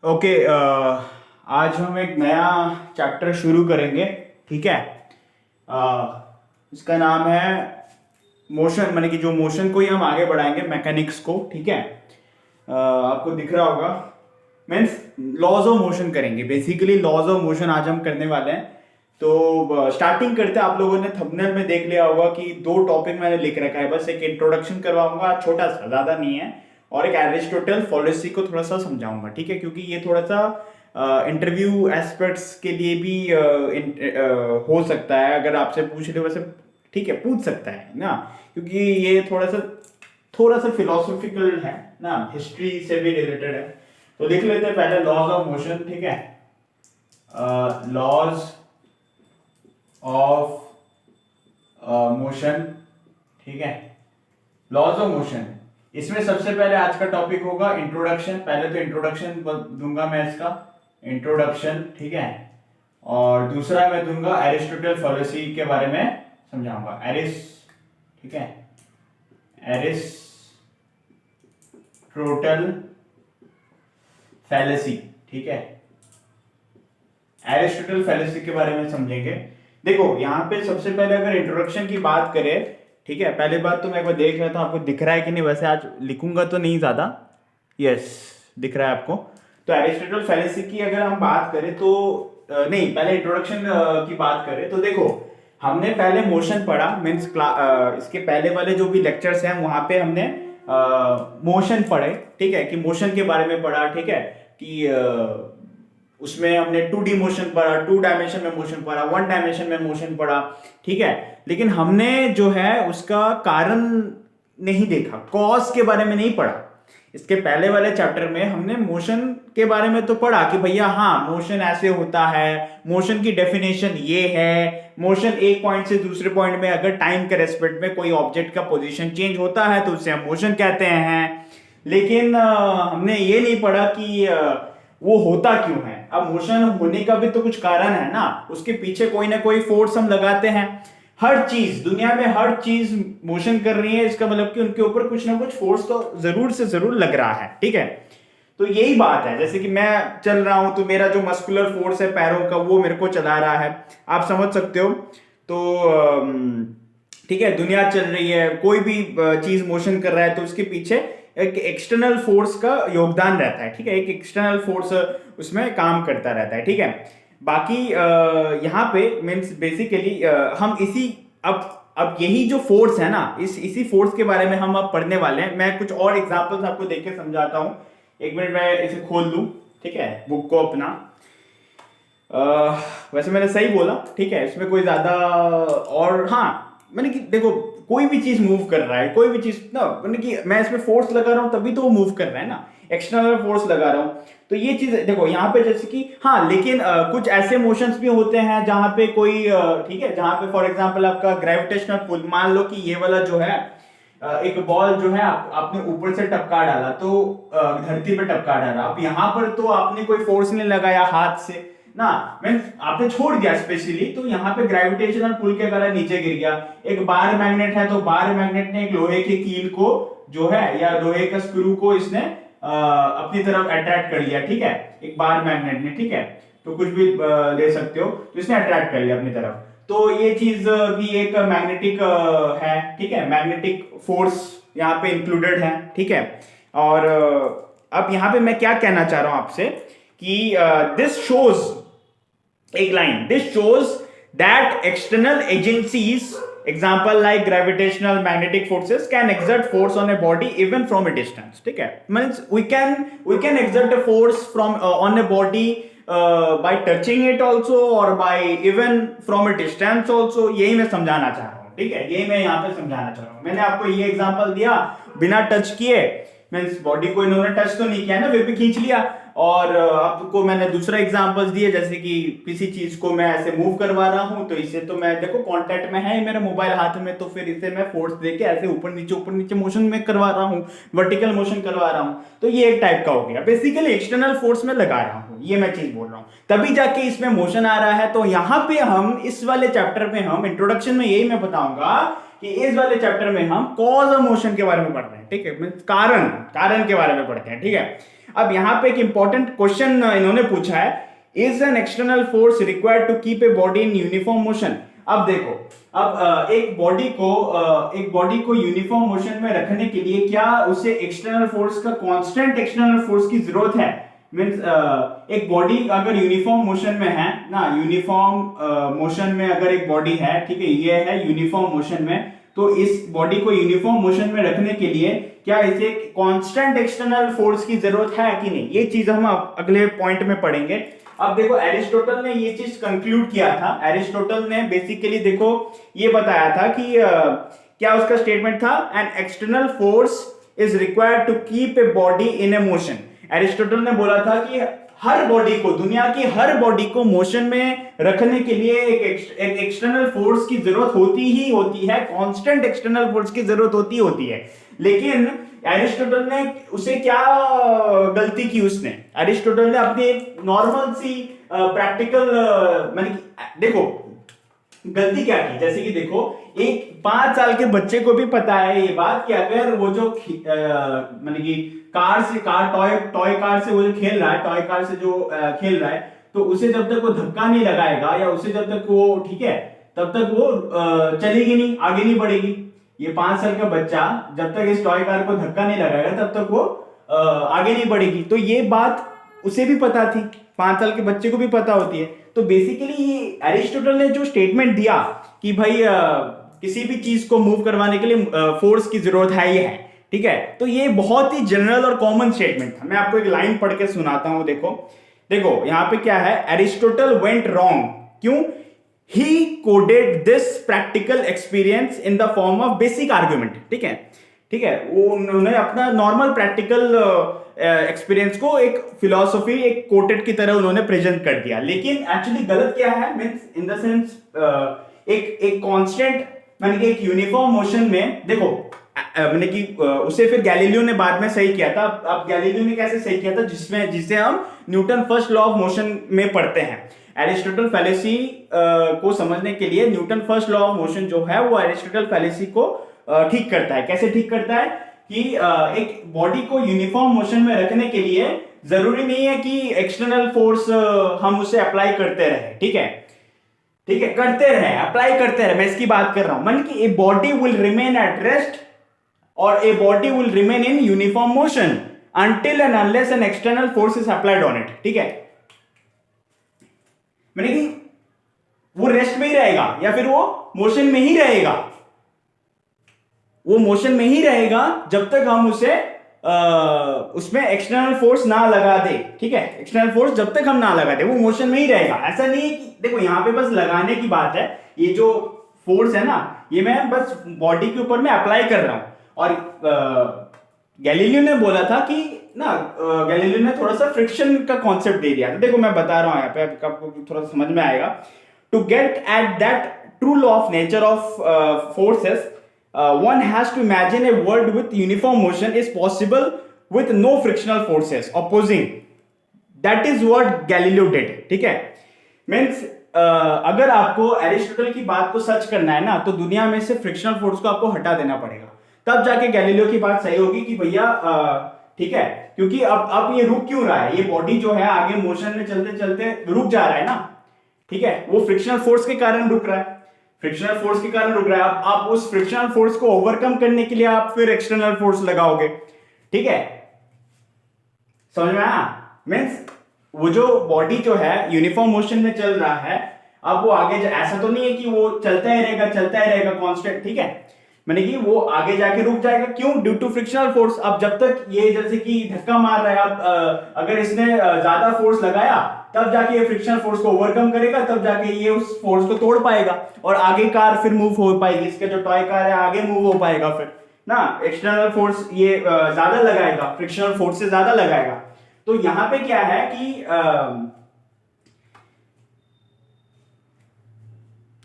Okay. आज हम एक नया चैप्टर शुरू करेंगे। ठीक है। इसका नाम है मोशन, माने कि जो मोशन को ही हम आगे बढ़ाएंगे, मैकेनिक्स को। ठीक है। आपको दिख रहा होगा, मीन्स लॉज ऑफ मोशन करेंगे। बेसिकली लॉज ऑफ मोशन आज हम करने वाले हैं। तो स्टार्टिंग करते हैं। आप लोगों ने थंबनेल में देख लिया होगा कि दो टॉपिक मैंने लिख रखा है। बस एक इंट्रोडक्शन करवाऊंगा, छोटा सा, ज्यादा नहीं है, और एक एरिस्टोटल फॉलोसी को थोड़ा सा समझाऊंगा। ठीक है, क्योंकि ये थोड़ा सा इंटरव्यू एस्पेक्ट्स के लिए भी हो सकता है। अगर आपसे पूछ रहे हो वैसे, ठीक है, पूछ सकता है ना, क्योंकि ये थोड़ा सा फिलोसॉफिकल है ना, हिस्ट्री से भी रिलेटेड है। तो देख लेते हैं पहले लॉज ऑफ मोशन। ठीक है, लॉज ऑफ मोशन। ठीक है, लॉज ऑफ मोशन। इसमें सबसे पहले आज का टॉपिक होगा इंट्रोडक्शन। पहले तो इंट्रोडक्शन दूंगा मैं, इसका इंट्रोडक्शन। ठीक है, और दूसरा मैं दूंगा एरिस्टोटल फॉलोसी के बारे में समझाऊंगा। ठीक है, एरिस्टोटल फैलेसी। ठीक है, एरिस्टोटल फैलेसी के बारे में समझेंगे। देखो यहाँ पे सबसे पहले अगर इंट्रोडक्शन की बात करें, ठीक है, पहले बात तो मैं एक बार देख रहा था आपको दिख रहा है कि नहीं। वैसे आज लिखूंगा तो नहीं ज्यादा। यस, दिख रहा है आपको। तो एरिस्टोटल फैलेसी की अगर हम बात करें तो नहीं, पहले इंट्रोडक्शन की बात करें तो देखो, हमने पहले मोशन पढ़ा। मीन्स इसके पहले वाले जो भी लेक्चर्स हैं वहां पे हमने मोशन पढ़े। ठीक है, कि मोशन के बारे में पढ़ा। ठीक है, कि उसमें हमने 2D मोशन पढ़ा, 2 डायमेंशन में मोशन पढ़ा, 1 डायमेंशन में मोशन पढ़ा। ठीक है, लेकिन हमने जो है उसका कारण नहीं देखा, कॉज के बारे में नहीं पढ़ा। इसके पहले वाले चैप्टर में हमने मोशन के बारे में तो पढ़ा कि भैया हाँ, मोशन ऐसे होता है, मोशन की डेफिनेशन ये है, मोशन एक पॉइंट से दूसरे पॉइंट में अगर टाइम के रेस्पेक्ट में कोई ऑब्जेक्ट का पोजीशन चेंज होता है तो उसे हम मोशन कहते हैं। लेकिन हमने ये नहीं पढ़ा कि वो होता क्यों है। अब मोशन होने का भी तो कुछ कारण है ना, उसके पीछे कोई ना कोई फोर्स हम लगाते हैं। हर चीज दुनिया में, हर चीज मोशन कर रही है, इसका मतलब कि उनके ऊपर कुछ ना कुछ फोर्स तो जरूर से जरूर लग रहा है। ठीक है, तो यही बात है। जैसे कि मैं चल रहा हूं तो मेरा जो मस्कुलर फोर्स है पैरों का, वो मेरे को चला रहा है, आप समझ सकते हो। तो ठीक है, दुनिया चल रही है, कोई भी चीज मोशन कर रहा है तो उसके पीछे एक एक्सटर्नल फोर्स का योगदान रहता है। ठीक है, एक एक्सटर्नल फोर्स उसमें काम करता रहता है। ठीक है, बाकी यहाँ पे मीन्स बेसिकली हम इसी अब यही जो फोर्स है ना, इसी फोर्स के बारे में हम अब पढ़ने वाले हैं। मैं कुछ और एग्जांपल्स आपको देख के समझाता हूँ। एक मिनट मैं इसे खोल लूँ, ठीक है, बुक को अपना। वैसे मैंने सही बोला, ठीक है, इसमें कोई ज्यादा और, हाँ, मैंने कि देखो कोई भी चीज मूव कर रहा है, कोई भी चीज ना, मैंने कि मैं इसमें फोर्स लगा रहा हूं तभी तो वो मूव कर रहा है ना, एक्सटर्नल फोर्स लगा रहा हूं। तो ये चीज देखो यहाँ पे जैसे कि हाँ, लेकिन कुछ ऐसे मोशंस भी होते हैं जहां पे कोई ठीक है, जहां पे फॉर एग्जांपल आपका ग्रेविटेशनल पुल, मान लो कि ये वाला जो है एक बॉल जो है आपने ऊपर से टपका डाला, तो धरती पे टपका डाला। अब यहाँ पर तो आपने कोई फोर्स नहीं लगाया हाथ से ना, मीन आपने छोड़ दिया स्पेशली, तो यहाँ पे ग्रेविटेशनल पुल के कारण नीचे गिर गया। एक बार मैग्नेट है तो बार मैग्नेट ने एक लोहे के कील को जो है, या लोहे का स्क्रू को इसने अपनी तरफ अट्रैक्ट कर लिया। ठीक है, एक बार मैग्नेट ने, ठीक है, तो कुछ भी ले सकते हो, तो इसने अट्रैक्ट कर लिया अपनी तरफ। तो ये चीज भी एक मैग्नेटिक है। ठीक है, मैग्नेटिक फोर्स यहाँ पे इंक्लूडेड है। ठीक है, और अब यहाँ पे मैं क्या कहना चाह रहा हूं आपसे कि दिस शोज, एक line, this shows that external agencies, example like gravitational magnetic forces, can exert force on a body even from a distance. ठीक है, means we can exert a force from on a body by touching it also, or by even from a distance also. यही मैं समझाना चाह रहा हूँ। ठीक है, यही मैं यहाँ पे समझाना चाह रहा हूँ। मैंने आपको ये एग्जांपल दिया बिना टच किए, मीन्स बॉडी को इन्होंने टच तो नहीं किया ना, फिर भी खींच लिया। और आपको मैंने दूसरा एग्जांपल्स दिए, जैसे कि किसी चीज को मैं ऐसे मूव करवा रहा हूं, तो इसे तो मैं देखो कांटेक्ट में है मेरा मोबाइल हाथ में, तो फिर इसे मैं फोर्स देके ऐसे ऊपर नीचे मोशन में करवा रहा हूं, वर्टिकल मोशन करवा रहा हूं। तो ये एक टाइप का हो गया, बेसिकली एक्सटर्नल फोर्स में लगा रहा हूं, ये मैं चीज बोल रहा हूं, तभी जाके इसमें मोशन आ रहा है। तो यहाँ पे हम इस वाले चैप्टर में हम इंट्रोडक्शन में यही मैं बताऊंगा कि इस वाले चैप्टर में हम कॉज ऑफ मोशन के बारे में पढ़ रहे हैं, ठीक है, कारण के बारे में पढ़ते हैं, ठीक है। अब यहाँ पे एक इंपॉर्टेंट क्वेश्चन इन्होंने पूछा है, is an external force required to keep a body in uniform motion. अब देखो, अब एक बॉडी को यूनिफॉर्म मोशन में रखने के लिए क्या उसे एक्सटर्नल फोर्स का कांस्टेंट एक्सटर्नल फोर्स की जरूरत है? मींस एक बॉडी अगर यूनिफॉर्म मोशन में है ना, यूनिफॉर्म मोशन में अगर एक बॉडी है, ठीक है, ये है यूनिफॉर्म मोशन में, तो इस बॉडी को यूनिफॉर्म मोशन में रखने के लिए क्या इसे कांस्टेंट एक्सटर्नल फोर्स की जरूरत है कि नहीं? ये चीज हम अगले पॉइंट में पढ़ेंगे। अब देखो, एरिस्टोटल ने ये चीज कंक्लूड किया था। एरिस्टोटल ने बेसिकली देखो ये बताया था कि क्या उसका स्टेटमेंट था, an external force is required to keep a body in a motion. Aristotle ने बोला था कि हर बॉडी को, दुनिया की हर बॉडी को मोशन में रखने के लिए एक एक्सटर्नल फोर्स की जरूरत होती है, कांस्टेंट एक्सटर्नल फोर्स की जरूरत होती है। लेकिन एरिस्टोटल ने उसे क्या गलती की? उसने, एरिस्टोटल ने अपनी एक नॉर्मल सी प्रैक्टिकल देखो गलती क्या की, जैसे कि देखो, एक 5 साल के बच्चे को भी पता है ये बात कि अगर वो जो टॉय कार से वो जो खेल रहा है, टॉय कार से जो खेल रहा है, तो उसे जब तक वो धक्का नहीं लगाएगा या उसे जब तक वो, ठीक है, तब तक वो चलेगी नहीं, आगे नहीं बढ़ेगी। ये 5 साल का बच्चा जब तक इस टॉय कार को धक्का नहीं लगाएगा तब तक वो आगे नहीं बढ़ेगी। तो ये बात उसे भी पता थी, 5 साल के बच्चे को भी पता होती है। तो बेसिकली एरिस्टोटल ने जो स्टेटमेंट दिया कि भाई किसी भी चीज को मूव करवाने के लिए फोर्स की जरूरत है, ये है, ठीक है, तो ये बहुत ही जनरल और कॉमन स्टेटमेंट था। मैं आपको एक लाइन पढ़ के सुनाता हूं। देखो यहाँ पे क्या है, एरिस्टोटल वेंट रॉन्ग। क्यों? He coded this practical experience in the form of basic argument, ठीक है, वो उन्होंने अपना नॉर्मल प्रैक्टिकल एक्सपीरियंस को एक फिलॉसफी, एक कोटेड की तरह उन्होंने प्रेजेंट कर दिया। लेकिन एक्चुअली गलत क्या है? मींस इन द सेंस एक कांस्टेंट, माने कि एक यूनिफॉर्म मोशन में, देखो मैंने कि उसे फिर गैलीलियो ने बाद में सही किया था। अब गैलीलियो ने कैसे सही किया था? जिसे हम Newton first law of motion में पढ़ते हैं। एरिस्टोटल फैलेसी को समझने के लिए Newton first law of motion जो है वो एरिस्टोटल फैलेसी को ठीक करता है। कैसे ठीक करता है? कि एक बॉडी को यूनिफॉर्म मोशन में रखने के लिए जरूरी नहीं है कि एक्सटर्नल फोर्स हम उसे अप्लाई करते रहे, ठीक है, करते रहे, अप्लाई करते रहे। मैं इसकी बात कर रहा हूं, मान कि a body will remain at rest और a body will remain in uniform motion until and unless an external force is applied on it, ठीक है। मैंने कि वो रेस्ट में ही रहेगा या फिर वो मोशन में ही रहेगा, वो मोशन में ही रहेगा जब तक हम उसे उसमें एक्सटर्नल फोर्स ना लगा दे, ठीक है, एक्सटर्नल फोर्स जब तक हम ना लगा दे वो मोशन में ही रहेगा। ऐसा नहीं है कि देखो यहाँ पे बस लगाने की बात है, ये जो फोर्स है ना ये मैं बस बॉडी के ऊपर में अप्लाई कर रहा हूं। और गैलीलियो ने बोला था कि ना, गैलीलियो ने थोड़ा सा फ्रिक्शन का कॉन्सेप्ट दे दिया था। देखो मैं बता रहा हूं यहाँ पे, आपको थोड़ा सा समझ में आएगा। To get at that true law of nature of forces, one has to imagine a world with uniform motion is possible with no frictional forces opposing. That is what Galileo did, ठीक है। Means अगर आपको Aristotle की बात को सच करना है ना, तो दुनिया में से फ्रिक्शनल फोर्स को आपको हटा देना पड़ेगा, तब जाके गैलीलियो की बात सही होगी कि भैया ठीक है, क्योंकि अब ये रुक क्यों रहा है, ये बॉडी जो है आगे मोशन में चलते चलते रुक जा रहा है ना, ठीक है, वो फ्रिक्शनल फोर्स के कारण रुक रहा है, फ्रिक्शनल फोर्स के कारण रुक रहा है। अब आप उस फ्रिक्शनल फोर्स को ओवरकम करने के लिए आप फिर एक्सटर्नल फोर्स लगाओगे, ठीक है, समझ में आया? मींस वो जो बॉडी जो है यूनिफॉर्म मोशन में चल रहा है, अब वो आगे ऐसा तो नहीं है कि वो चलता ही रहेगा कांस्टेंट, ठीक है, मैंने कि वो आगे जाके रुक जाएगा। क्यों? Due to frictional force. अब जब तक ये जैसे कि धक्का मार रहा है, अब अगर इसने ज्यादा फोर्स लगाया तब जाके ये फ्रिक्शनल फोर्स को ओवरकम करेगा, तब जाके ये उस फोर्स को तोड़ पाएगा और आगे कार फिर मूव हो पाएगी, इसका जो टॉय कार है आगे मूव हो पाएगा फिर ना। एक्सटर्नल फोर्स ये ज्यादा लगाएगा, फ्रिक्शनल फोर्स से ज्यादा लगाएगा। तो यहां पे क्या है कि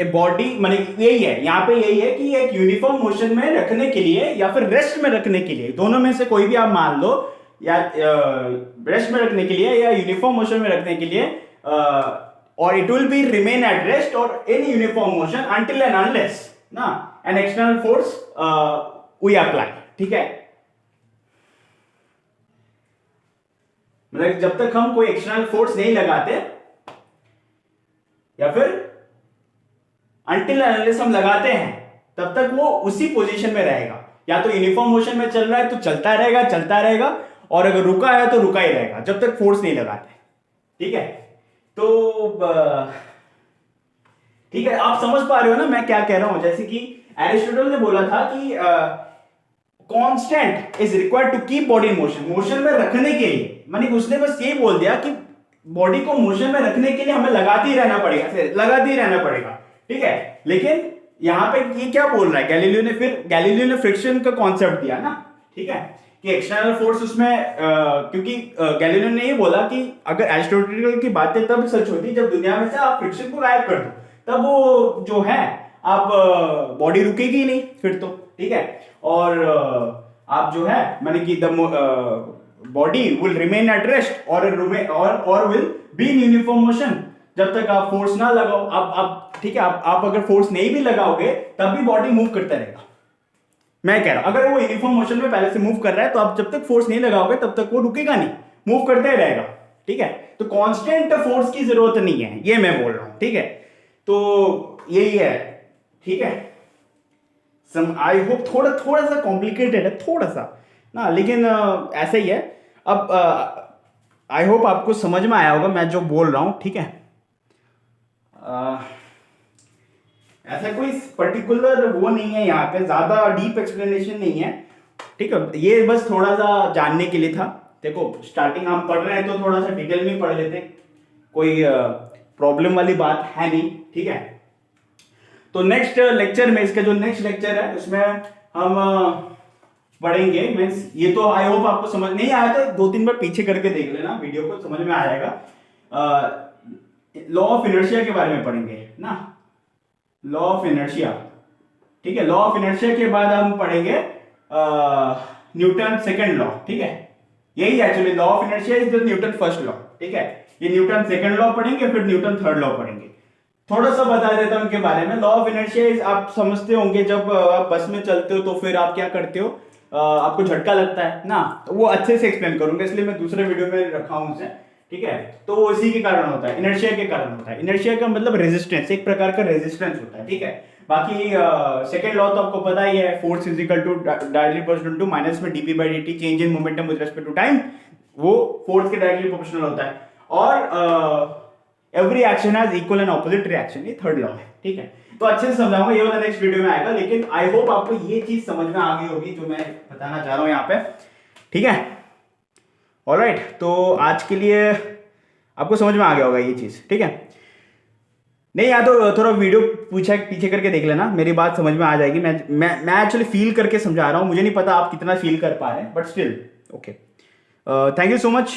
बॉडी माने यही है, यहाँ पे यही है कि एक यूनिफॉर्म मोशन में रखने के लिए या फिर रेस्ट में रखने के लिए, दोनों में से कोई भी आप मान लो, या रेस्ट में रखने के लिए या यूनिफॉर्म मोशन में रखने के लिए, और it will be remain at rest और in uniform motion until and unless, ना, an external force we apply, ठीक है। मतलब जब तक हम कोई एक्सटर्नल फोर्स नहीं लगाते या फिर अनटिल अनलेस हम लगाते हैं तब तक वो उसी पोजीशन में रहेगा, या तो यूनिफॉर्म मोशन में चल रहा है तो चलता रहेगा, और अगर रुका है तो रुका ही रहेगा जब तक फोर्स नहीं लगाते, ठीक है। तो ठीक है, आप समझ पा रहे हो ना मैं क्या कह रहा हूं। जैसे कि एरिस्टोटल ने बोला था कि constant is required to keep body in motion, motion में रखने के लिए, माने उसने बस ये बोल दिया कि बॉडी को मोशन में रखने के लिए हमें लगाते ही रहना पड़ेगा, ठीक है। लेकिन यहां पे ये क्या बोल रहा है गैलीलियो ने फ्रिक्शन का कॉन्सेप्ट दिया ना, ठीक है, कि एक्सटर्नल फोर्स उसमें क्योंकि गैलीलियो ने ये बोला कि अगर एरिस्टोटल की बातें तब सच होती जब दुनिया में से आप फ्रिक्शन को गायब कर दो, तब वो जो है आप बॉडी रुकेगी नहीं फिर तो, ठीक है। और आप जो है माने कि the body will remain at rest और will be in uniform motion जब तक आप फोर्स ना लगाओ। आप ठीक है, आप अगर फोर्स नहीं भी लगाओगे तब भी बॉडी मूव करता रहेगा। मैं कह रहा हूं अगर वो यूनिफॉर्म मोशन में पहले से मूव कर रहा है तो आप जब तक फोर्स नहीं लगाओगे तब तक वो रुकेगा नहीं, मूव करता ही रहेगा, ठीक है। तो कांस्टेंट फोर्स की जरूरत नहीं है, ये मैं बोल रहा हूं, ठीक है। तो यही है, ठीक है। आई होप थोड़ा सा कॉम्प्लिकेटेड है थोड़ा सा ना, लेकिन ऐसा ही है। अब आई होप आपको समझ में आया होगा मैं जो बोल रहा हूं, ठीक है। ऐसा कोई पर्टिकुलर वो नहीं है यहाँ पे, ज्यादा डीप एक्सप्लेनेशन नहीं है, ठीक है। ये बस थोड़ा सा जानने के लिए था। देखो स्टार्टिंग हम पढ़ रहे हैं तो थोड़ा सा डिटेल में पढ़ लेते, कोई प्रॉब्लम वाली बात है नहीं, ठीक है। तो नेक्स्ट लेक्चर में, इसका जो नेक्स्ट लेक्चर है उसमें हम पढ़ेंगे, मीन्स ये तो आई होप आपको समझ नहीं आया तो 2-3 बार पीछे करके देख लेना वीडियो को, समझ में आ जाएगा। लॉ ऑफ इनर्शिया के बारे में पढ़ेंगे ना, लॉ ऑफ इनर्शिया, ठीक है। लॉ ऑफ इनर्शिया के बाद हम पढ़ेंगे न्यूटन सेकंड लॉ, ठीक है। यही actually law of inertia is the Newton first law, ठीक है। ये न्यूटन सेकंड लॉ पढ़ेंगे, फिर न्यूटन थर्ड लॉ पढ़ेंगे। थोड़ा सा बता देता हूं उनके बारे में। लॉ ऑफ इनर्शिया इज, आप समझते होंगे जब आप बस में चलते हो तो फिर आप क्या करते हो, आपको झटका लगता है ना, तो वो अच्छे से एक्सप्लेन करूंगा, इसलिए मैं दूसरे वीडियो में रखा हूं उसे, ठीक है। तो वो इसी के कारण होता है, इनर्शिया के कारण होता है। इनर्शिया का मतलब रेजिस्टेंस, एक प्रकार का रेजिस्टेंस होता है, ठीक है। बाकी सेकंड लॉ तो आपको पता ही है, force is equal to directly proportional to minus में dp by dt, change in momentum with respect to time, वो फोर्स के डायरेक्टली प्रोपोर्शनल होता है। और every action has equal and opposite reaction, ये थर्ड लॉ है, ठीक है। तो अच्छे से समझाऊंगा, ये वाला नेक्स्ट वीडियो में आएगा, लेकिन आई होप आपको ये चीज समझ में आ गई होगी जो मैं बताना चाह रहा हूं यहाँ पे, ठीक है। ऑलराइट, तो आज के लिए आपको समझ में आ गया होगा ये चीज, ठीक है। नहीं या तो थोड़ा वीडियो पीछे करके देख लेना, मेरी बात समझ में आ जाएगी। मैं एक्चुअली फील करके समझा रहा हूँ, मुझे नहीं पता आप कितना फील कर पा रहे हैं, but still okay. Thank you so much.